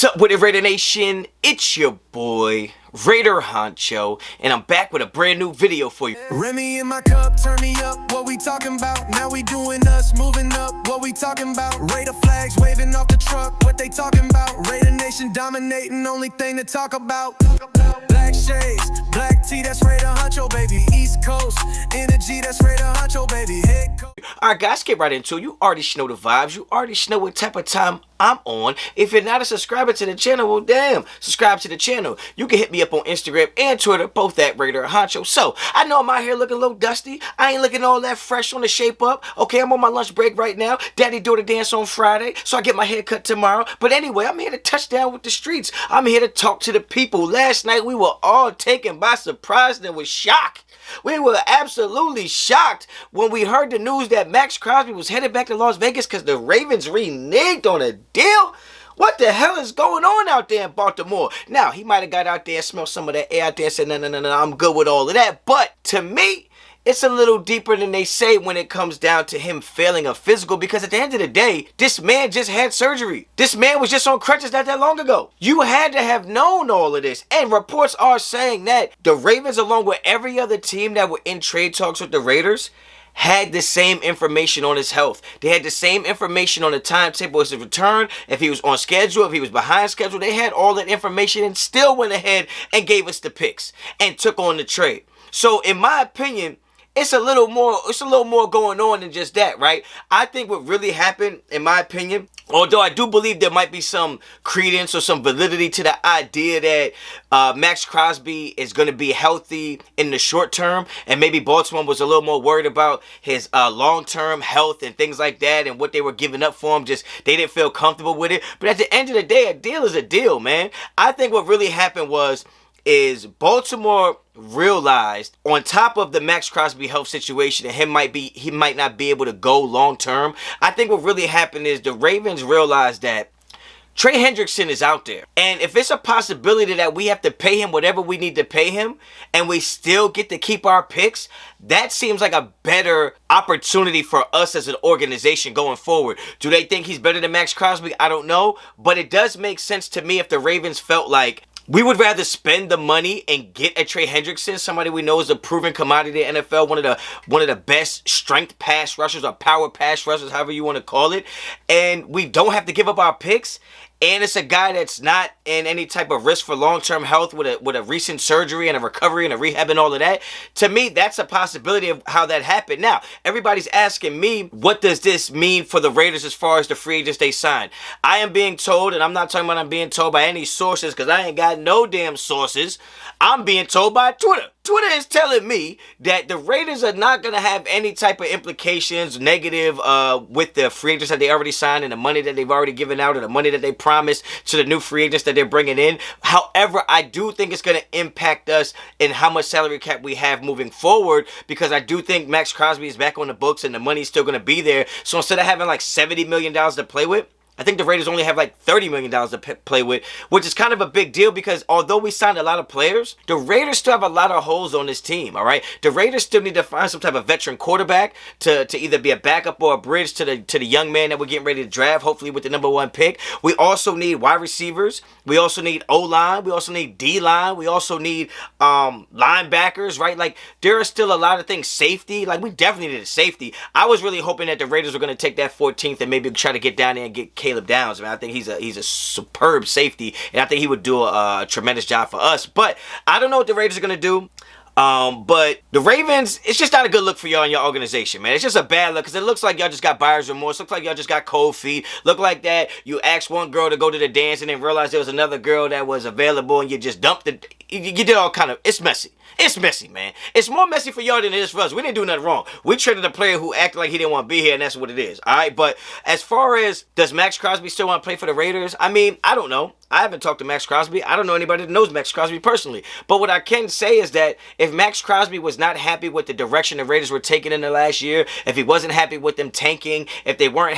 What's up with it, Raider Nation? It's your boy, Raider Honcho, and I'm back with a brand new video for you. Remy in my cup, turn me up, what we talking about? Now we doing us, moving up, what we talking about? Raider flags waving off the truck, what they talking about? Raider Nation dominating, only thing to talk about. Black shades, black tee, that's Raider Honcho, baby. East Coast energy, that's Raider Honcho, baby. Head coach. Alright guys, get right into it. You already know the vibes, you already know what type of time I'm on. If you're not a subscriber to the channel, well damn, subscribe to the channel. You can hit me up on Instagram and Twitter, both at Raider Honcho. So, I know I'm out here looking a little dusty. I ain't looking all that fresh on the shape up. Okay, I'm on my lunch break right now. Daddy do the dance on Friday, so I get my hair cut tomorrow. But anyway, I'm here to touch down with the streets. I'm here to talk to the people. Last night, we were all taken by surprise and with shock. We were absolutely shocked when we heard the news that Maxx Crosby was headed back to Las Vegas because the Ravens reneged on a deal. What the hell is going on out there in Baltimore? Now, he might have got out there, smelled some of that air out there and said, no, I'm good with all of that. But to me, it's a little deeper than they say when it comes down to him failing a physical, because at the end of the day, this man just had surgery. This man was just on crutches not that long ago. You had to have known all of this. And reports are saying that the Ravens, along with every other team that were in trade talks with the Raiders, had the same information on his health. They had the same information on the timetable of his return, if he was on schedule, if he was behind schedule. They had all that information and still went ahead and gave us the picks and took on the trade. So in my opinion, it's a little more going on than just that, right? I think what really happened, in my opinion, although I do believe there might be some credence or some validity to the idea that Maxx Crosby is going to be healthy in the short term, and maybe Baltimore was a little more worried about his long-term health and things like that, and what they were giving up for him, just they didn't feel comfortable with it. But at the end of the day, a deal is a deal, man. I think what really happened is Baltimore realized, on top of the Maxx Crosby health situation, and he might not be able to go long term. I think what really happened is the Ravens realized that Trey Hendrickson is out there, and if it's a possibility that we have to pay him whatever we need to pay him and we still get to keep our picks, that seems like a better opportunity for us as an organization going forward. Do they think he's better than Maxx Crosby? I don't know, but it does make sense to me if the Ravens felt like we would rather spend the money and get a Trey Hendrickson, somebody we know is a proven commodity in the NFL, one of the best strength pass rushers or power pass rushers, however you want to call it, and we don't have to give up our picks. And it's a guy that's not in any type of risk for long-term health with a recent surgery and a recovery and a rehab and all of that. To me, that's a possibility of how that happened. Now, everybody's asking me, what does this mean for the Raiders as far as the free agents they signed? I am being told, and I'm not talking about I'm being told by any sources, because I ain't got no damn sources. I'm being told by Twitter. Twitter is telling me that the Raiders are not going to have any type of implications, negative, with the free agents that they already signed and the money that they've already given out and the money that they promised to the new free agents that they're bringing in. However, I do think it's going to impact us in how much salary cap we have moving forward, because I do think Maxx Crosby is back on the books and the money's still going to be there. So instead of having like $70 million to play with, I think the Raiders only have like $30 million to play with, which is kind of a big deal, because although we signed a lot of players, the Raiders still have a lot of holes on this team, all right? The Raiders still need to find some type of veteran quarterback to either be a backup or a bridge to the young man that we're getting ready to draft, hopefully with the #1 pick. We also need wide receivers. We also need O-line. We also need D-line. We also need linebackers, right? Like, there are still a lot of things. Safety, like, we definitely need a safety. I was really hoping that the Raiders were going to take that 14th and maybe try to get down there and get Caleb Downs. I mean, I think he's a superb safety, and I think he would do a tremendous job for us. But I don't know what the Raiders are going to do. But the Ravens, it's just not a good look for y'all in your organization, man. It's just a bad look, because it looks like y'all just got buyer's remorse. Looks like y'all just got cold feet. Look like that you asked one girl to go to the dance and then realized there was another girl that was available and you just dumped it. You did all kind of, it's messy. It's messy, man. It's more messy for y'all than it is for us. We didn't do nothing wrong. We traded a player who acted like he didn't want to be here, and that's what it is. All right, but as far as, does Maxx Crosby still want to play for the Raiders? I mean, I don't know. I haven't talked to Maxx Crosby. I don't know anybody that knows Maxx Crosby personally. But what I can say is that if Maxx Crosby was not happy with the direction the Raiders were taking in the last year, if he wasn't happy with them tanking, if he wasn't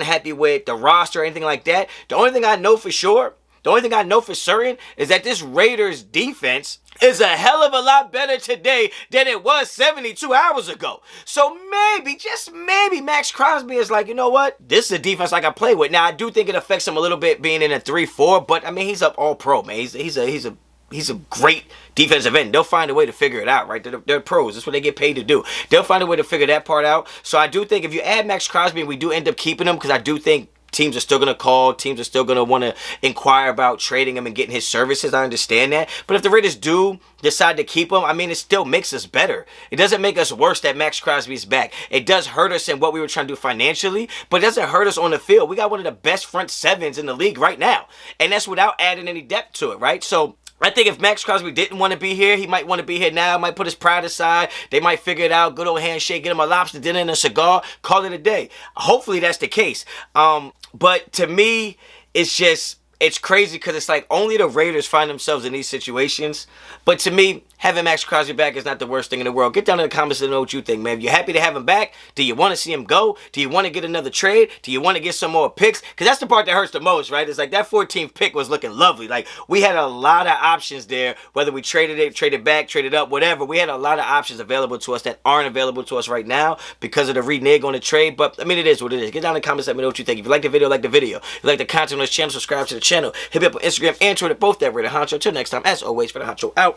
happy with the roster or anything like that, the only thing I know for sure The only thing I know for certain is that this Raiders defense is a hell of a lot better today than it was 72 hours ago. So maybe, just maybe, Maxx Crosby is like, you know what? This is a defense I can play with. Now, I do think it affects him a little bit being in a 3-4, but I mean, he's up all pro, man. He's a great defensive end. They'll find a way to figure it out, right? They're pros. That's what they get paid to do. They'll find a way to figure that part out. So I do think if you add Maxx Crosby and we do end up keeping him, because I do think teams are still going to call. Teams are still going to want to inquire about trading him and getting his services. I understand that. But if the Raiders do decide to keep him, I mean, it still makes us better. It doesn't make us worse that Maxx Crosby is back. It does hurt us in what we were trying to do financially, but it doesn't hurt us on the field. We got one of the best front sevens in the league right now. And that's without adding any depth to it, right? So I think if Maxx Crosby didn't want to be here, he might want to be here now. Might put his pride aside. They might figure it out. Good old handshake. Get him a lobster dinner and a cigar. Call it a day. Hopefully that's the case. But to me, it's crazy because it's like only the Raiders find themselves in these situations. But to me, having Maxx Crosby back is not the worst thing in the world. Get down in the comments and know what you think, man. If you're happy to have him back, do you want to see him go? Do you want to get another trade? Do you want to get some more picks? Because that's the part that hurts the most, right? It's like that 14th pick was looking lovely. Like, we had a lot of options there, whether we traded it, traded back, traded up, whatever. We had a lot of options available to us that aren't available to us right now because of the renege on the trade. But, I mean, it is what it is. Get down in the comments, let me know what you think. If you like the video, like the video. If you like the content on this channel, subscribe to the channel. Hit me up on Instagram and Twitter, both that rated Honcho. Till next time, as always, for the Honcho out.